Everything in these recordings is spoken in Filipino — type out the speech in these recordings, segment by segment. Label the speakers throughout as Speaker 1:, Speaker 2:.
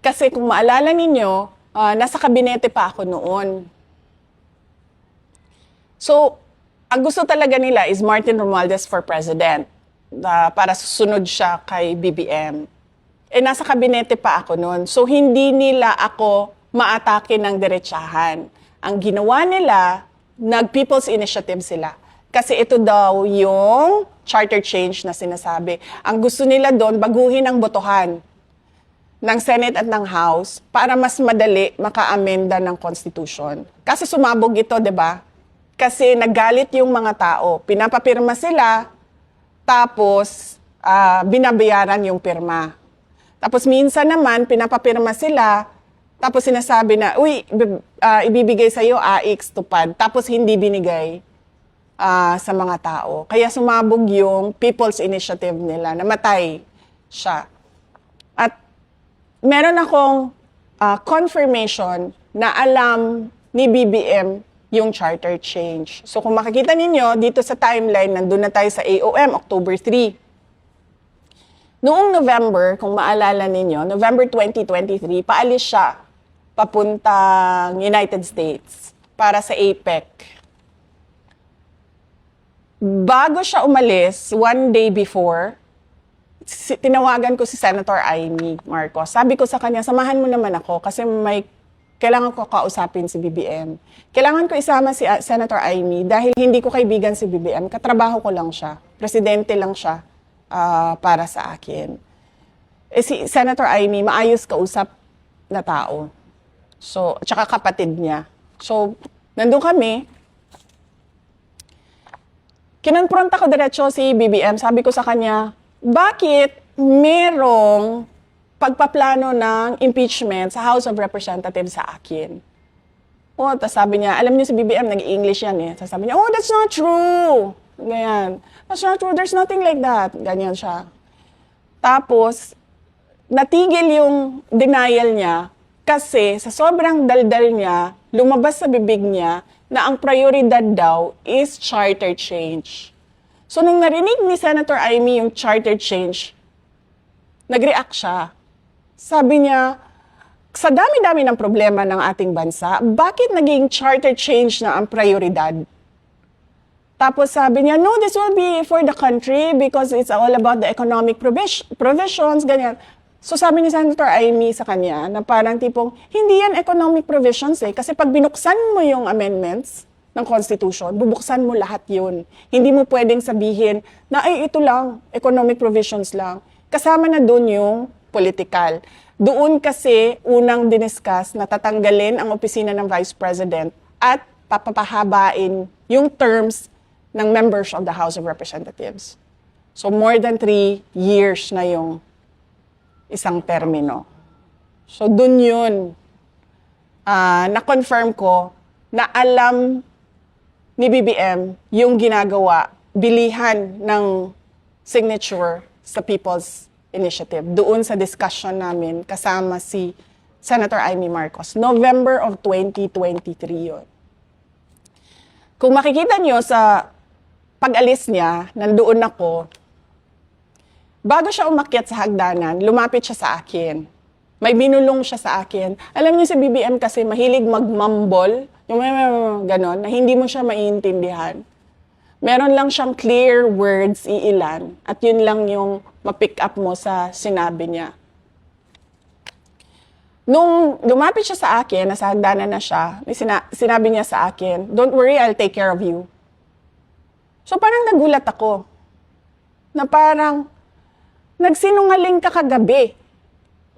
Speaker 1: Kasi kung maalala ninyo, nasa kabinete pa ako noon. So, ang gusto talaga nila is Martin Romualdez for president para susunod siya kay BBM. Nasa kabinete pa ako noon. So, hindi nila ako maatake ng diretsahan. Ang ginawa nila, nag-People's Initiative sila. Kasi ito daw yung charter change na sinasabi. Ang gusto nila doon, baguhin ang botohan ng Senate at ng House para mas madali maka-amenda ng Constitution. Kasi sumabog ito, di ba? Kasi naggalit yung mga tao. Pinapapirma sila, tapos binabayaran yung pirma. Tapos minsan naman, pinapapirma sila, tapos sinasabi na, uy, ibibigay sa'yo AX tupad. Tapos hindi binigay sa mga tao. Kaya sumabog yung People's Initiative nila, namatay siya. At meron akong confirmation na alam ni BBM yung charter change. So kung makikita ninyo, dito sa timeline, nandun na tayo sa AOM, October 3. Noong November, kung maalala ninyo, November 2023, paalis siya papuntang United States para sa APEC. Bago siya umalis, one day before, tinawagan ko si Senator Amy Marcos. Sabi ko sa kanya, samahan mo naman ako kasi kailangan ko kausapin si BBM. Kailangan ko isama si Senator Amy dahil hindi ko kaibigan si BBM. Katrabaho ko lang siya. Presidente lang siya para sa akin. Si Senator Amy, maayos kausap na tao. So, tsaka kapatid niya. So, nandun kami. Kinonfronta ko diretso si BBM. Sabi ko sa kanya, bakit merong pagpaplano ng impeachment sa House of Representatives sa akin? Tapos sabi niya, alam niyo si BBM, nag-English yan eh. Sabi niya, that's not true. Ganyan. That's not true, there's nothing like that. Ganyan siya. Tapos, natigil yung denial niya kasi sa sobrang daldal niya, lumabas sa bibig niya na ang prioridad daw is charter change. So, nung narinig ni Senator Amy yung charter change, nag-react siya. Sabi niya, sa dami-dami ng problema ng ating bansa, bakit naging charter change na ang prioridad? Tapos sabi niya, no, this will be for the country because it's all about the economic provisions, ganyan. So sabi ni Senator Amy sa kanya na parang tipong, hindi yan economic provisions eh. Kasi pag binuksan mo yung amendments ng Constitution, bubuksan mo lahat yun. Hindi mo pwedeng sabihin na, ay, ito lang, economic provisions lang. Kasama na doon yung political. Doon kasi unang diniscuss na tatanggalin ang opisina ng Vice President at papahabain yung terms ng members of the House of Representatives. So more than 3 years na yung isang termino. So doon yun, na-confirm ko na alam ni BBM yung ginagawa, bilihan ng signature sa People's Initiative. Doon sa discussion namin kasama si Senator Amy Marcos. November of 2023 yun. Kung makikita nyo sa pag-alis niya, nandoon ako, bago siya umakyat sa hagdanan, lumapit siya sa akin. May binulong siya sa akin. Alam niyo si BBM kasi mahilig magmumble, yung ganon, na hindi mo siya maiintindihan. Meron lang siyang clear words, iilan, at yun lang yung ma-pick up mo sa sinabi niya. Nung lumapit siya sa akin, nasa hagdanan na siya, sinabi niya sa akin, don't worry, I'll take care of you. So parang nagulat ako, na parang nagsinungaling ka kagabi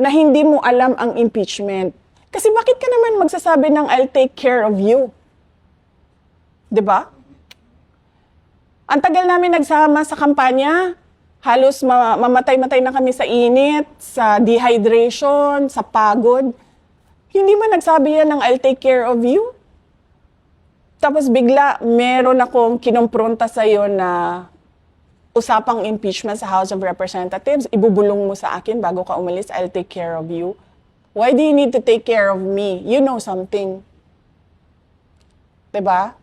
Speaker 1: na hindi mo alam ang impeachment. Kasi bakit ka naman magsasabi ng I'll take care of you? 'Di ba? Ang tagal namin nagsama sa kampanya, halos mamatay-matay na kami sa init, sa dehydration, sa pagod. Hindi man nagsabi yan ng I'll take care of you? Tapos bigla, meron akong kinompronta sa'yo na usapang impeachment sa House of Representatives, ibubulong mo sa akin bago ka umalis, I'll take care of you. Why do you need to take care of me? You know something. Diba?